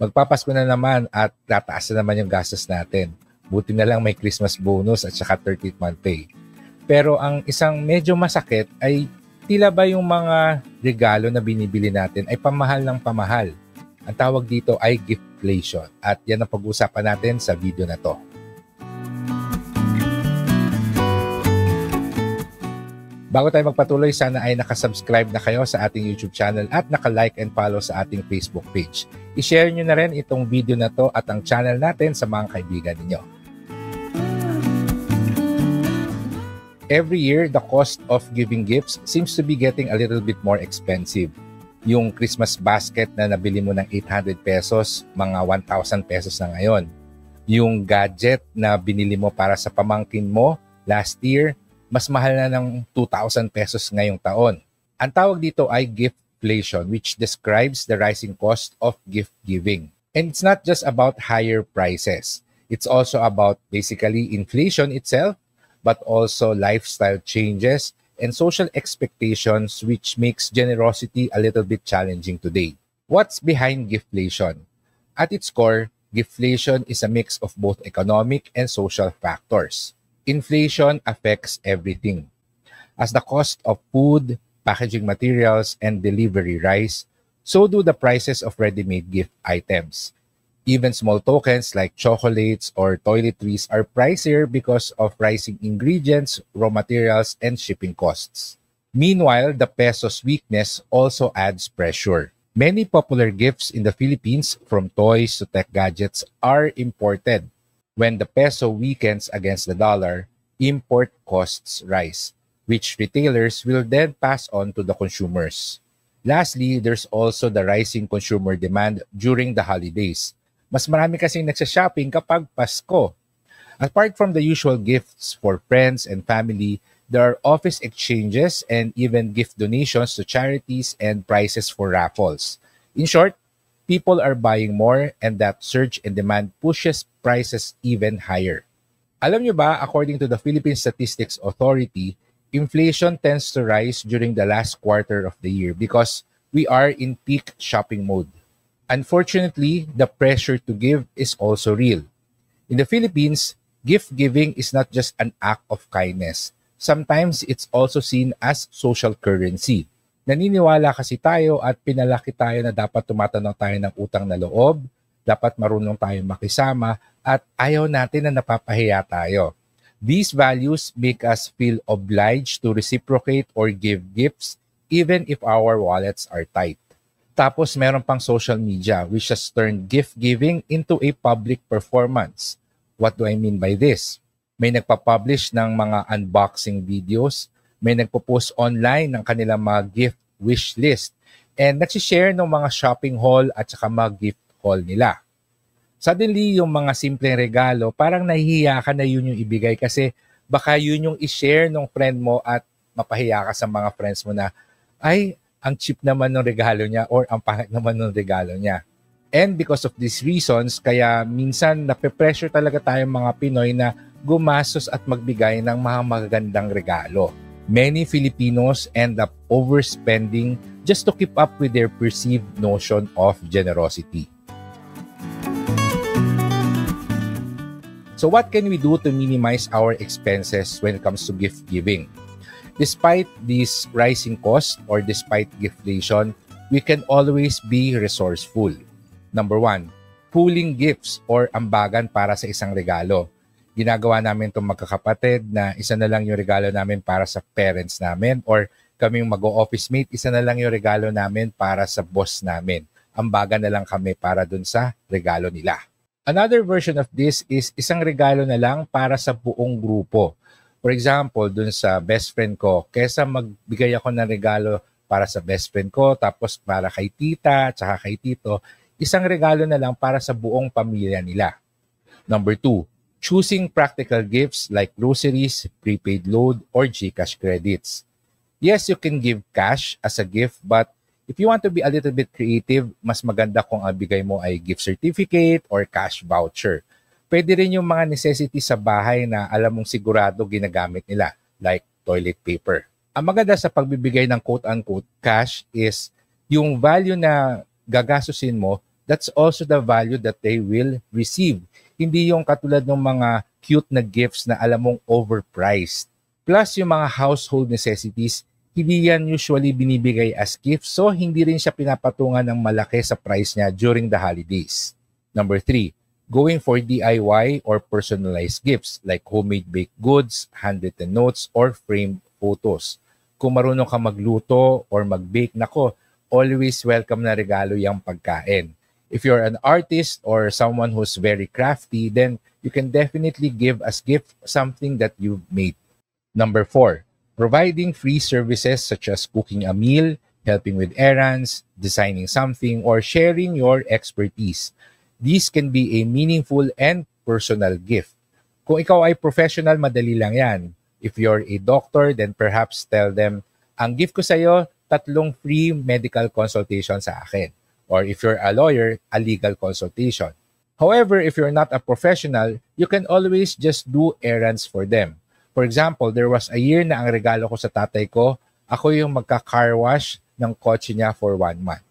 Magpapasko na naman at tataas na naman yung gastos natin. Buti na lang may Christmas bonus at saka 13th month pay. Pero ang isang medyo masakit ay tila ba yung mga regalo na binibili natin ay pamahal ng pamahal. Ang tawag dito ay giftflation at yan ang pag-uusapan natin sa video na to. Bago tayo magpatuloy, sana ay nakasubscribe na kayo sa ating YouTube channel at naka-like and follow sa ating Facebook page. I-share nyo na rin itong video na to at ang channel natin sa mga kaibigan ninyo. Every year, the cost of giving gifts seems to be getting a little bit more expensive. Yung Christmas basket na nabili mo ng 800 pesos, mga 1,000 pesos na ngayon. Yung gadget na binili mo para sa pamangkin mo last year, mas mahal na ng 2,000 pesos ngayong taon. Ang tawag dito ay giftflation, which describes the rising cost of gift giving. And it's not just about higher prices. It's also about basically inflation itself, but also lifestyle changes and social expectations, which makes generosity a little bit challenging today. What's behind giftflation? At its core, giftflation is a mix of both economic and social factors. Inflation affects everything. As the cost of food, packaging materials, and delivery rise, so do the prices of ready-made gift items. Even small tokens like chocolates or toiletries are pricier because of rising ingredients, raw materials, and shipping costs. Meanwhile, the peso's weakness also adds pressure. Many popular gifts in the Philippines, from toys to tech gadgets, are imported. When the peso weakens against the dollar, import costs rise, which retailers will then pass on to the consumers. Lastly, there's also the rising consumer demand during the holidays. Mas marami kasing nagsashopping kapag Pasko. Apart from the usual gifts for friends and family, there are office exchanges and even gift donations to charities and prizes for raffles. In short, people are buying more and that surge in demand pushes prices even higher. Alam nyo ba, according to the Philippine Statistics Authority, inflation tends to rise during the last quarter of the year because we are in peak shopping mode. Unfortunately, the pressure to give is also real. In the Philippines, gift giving is not just an act of kindness. Sometimes it's also seen as social currency. Naniniwala kasi tayo at pinalaki tayo na dapat tumatanaw tayo ng utang na loob, dapat marunong tayo makisama, at ayaw natin na napapahiya tayo. These values make us feel obliged to reciprocate or give gifts even if our wallets are tight. Tapos meron pang social media which has turned gift giving into a public performance. What do I mean by this? May nagpa-publish ng mga unboxing videos, may nagpo-post online ng kanilang mga gift wish list, and nagsishare ng mga shopping haul at saka mga gift haul nila. Suddenly, yung mga simpleng regalo, parang nahihiya ka na yun yung ibigay kasi baka yun yung i-share ng friend mo at mapahiya ka sa mga friends mo na, ay, ang cheap naman ng regalo niya or ang pangit naman ng regalo niya. And because of these reasons, kaya minsan nape-pressure talaga tayong mga Pinoy na gumastos at magbigay ng mga magagandang regalo. Many Filipinos end up overspending just to keep up with their perceived notion of generosity. So what can we do to minimize our expenses when it comes to gift giving? Despite these rising costs or despite giftflation, we can always be resourceful. Number 1, pooling gifts or ambagan para sa isang regalo. Ginagawa namin itong magkakapatid na isa na lang yung regalo namin para sa parents namin or kaming mag-o-office mate, isa na lang yung regalo namin para sa boss namin. Ambagan na lang kami para dun sa regalo nila. Another version of this is isang regalo na lang para sa buong grupo. For example, dun sa best friend ko, kesa magbigay ako ng regalo para sa best friend ko, tapos para kay tita, tsaka kay tito, isang regalo na lang para sa buong pamilya nila. Number 2, choosing practical gifts like groceries, prepaid load, or GCash credits. Yes, you can give cash as a gift, but if you want to be a little bit creative, mas maganda kung ang bigay mo ay gift certificate or cash voucher. Pwede rin yung mga necessities sa bahay na alam mong sigurado ginagamit nila, like toilet paper. Ang maganda sa pagbibigay ng quote-unquote cash is yung value na gagastusin mo that's also the value that they will receive. Hindi yung katulad ng mga cute na gifts na alam mong overpriced. Plus yung mga household necessities, hindi yan usually binibigay as gifts, so hindi rin siya pinapatungan ng malaki sa price niya during the holidays. Number 3, going for DIY or personalized gifts like homemade baked goods, handwritten notes, or framed photos. Kung marunong ka magluto or mag-bake, nako, always welcome na regalo yung pagkain. If you're an artist or someone who's very crafty, then you can definitely give as gift something that you've made. Number 4, providing free services such as cooking a meal, helping with errands, designing something, or sharing your expertise. These can be a meaningful and personal gift. Kung ikaw ay professional, madali lang yan. If you're a doctor, then perhaps tell them, ang gift ko sa'yo, 3 free medical consultation sa akin. Or if you're a lawyer, a legal consultation. However, if you're not a professional, you can always just do errands for them. For example, there was a year na ang regalo ko sa tatay ko, ako yung magka-car wash ng kotse niya for 1 month.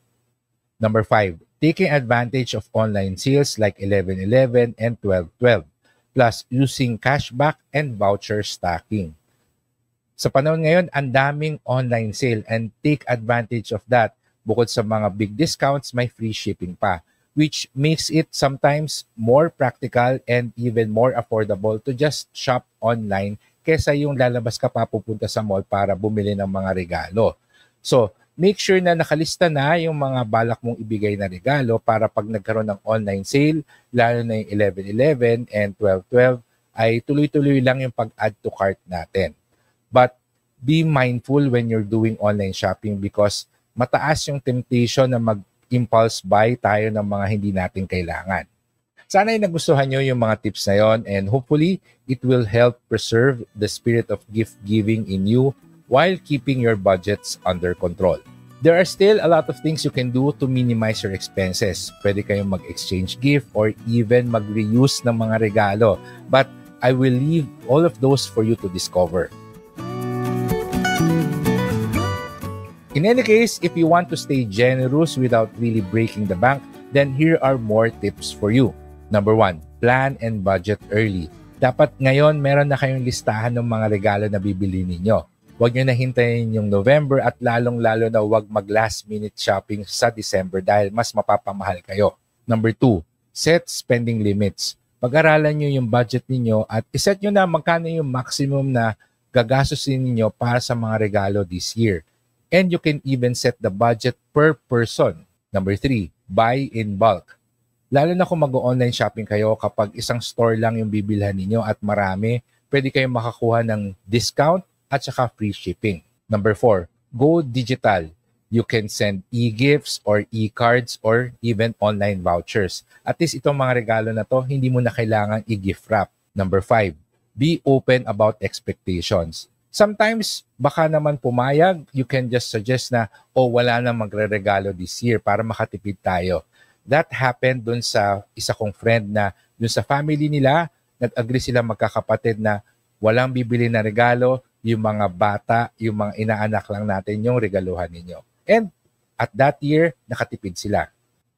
Number 5, taking advantage of online sales like 11.11 and 12.12, plus using cashback and voucher stacking. Sa panahon ngayon, ang daming online sale and take advantage of that. Bukod sa mga big discounts, may free shipping pa, which makes it sometimes more practical and even more affordable to just shop online kesa yung lalabas ka pa pupunta sa mall para bumili ng mga regalo. So, make sure na nakalista na yung mga balak mong ibigay na regalo para pag nagkaroon ng online sale, lalo na yung 11.11 and 12.12, ay tuloy-tuloy lang yung pag-add to cart natin. But be mindful when you're doing online shopping because mataas yung temptation na mag-impulse buy tayo ng mga hindi natin kailangan. Sana ay nagustuhan nyo yung mga tips na yon and hopefully it will help preserve the spirit of gift giving in you while keeping your budgets under control. There are still a lot of things you can do to minimize your expenses. Pwede kayong mag-exchange gift or even mag-reuse ng mga regalo. But I will leave all of those for you to discover. In any case, if you want to stay generous without really breaking the bank, then here are more tips for you. Number 1, plan and budget early. Dapat ngayon meron na kayong listahan ng mga regalo na bibili ninyo. Huwag nyo na hintayin yung November at lalong-lalo na huwag mag-last-minute shopping sa December dahil mas mapapamahal kayo. Number 2, set spending limits. Pag-aralan nyo yung budget ninyo at iset nyo na magkano yung maximum na gagastusin ninyo para sa mga regalo this year. And you can even set the budget per person. Number 3, buy in bulk. Lalo na kung mag-online shopping kayo, kapag isang store lang yung bibilhan ninyo at marami, pwede kayong makakuha ng discount at saka free shipping. Number 4, go digital. You can send e-gifts or e-cards or even online vouchers. At least itong mga regalo na to, hindi mo na kailangan i-gift wrap. Number 5, be open about expectations. Sometimes, baka naman pumayag, you can just suggest na, wala na magre-regalo this year para makatipid tayo. That happened dun sa isa kong friend na dun sa family nila, nag-agree sila magkakapatid na walang bibili na regalo, yung mga bata, yung mga inaanak lang natin yung regaluhan ninyo. And at that year, nakatipid sila.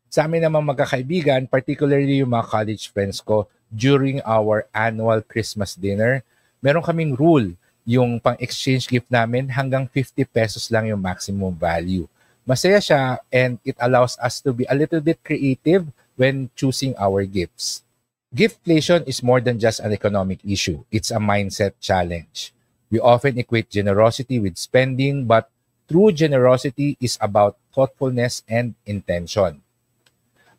Sa amin naman magkakaibigan, particularly yung mga college friends ko, during our annual Christmas dinner, meron kaming rule, yung pang-exchange gift namin hanggang 50 pesos lang yung maximum value. Masaya siya and it allows us to be a little bit creative when choosing our gifts. Giftflation is more than just an economic issue. It's a mindset challenge. We often equate generosity with spending, but true generosity is about thoughtfulness and intention.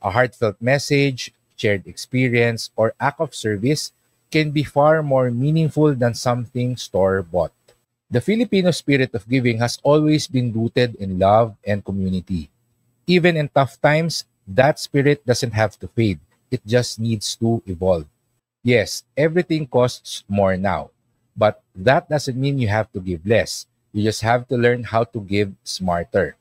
A heartfelt message, shared experience, or act of service can be far more meaningful than something store-bought. The Filipino spirit of giving has always been rooted in love and community. Even in tough times, that spirit doesn't have to fade. It just needs to evolve. Yes, everything costs more now, but that doesn't mean you have to give less. You just have to learn how to give smarter.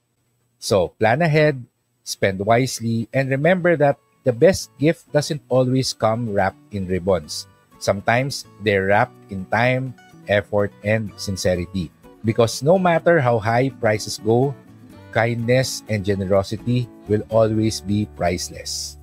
So plan ahead, spend wisely, and remember that the best gift doesn't always come wrapped in ribbons. Sometimes they're wrapped in time, effort, and sincerity. Because no matter how high prices go, kindness and generosity will always be priceless.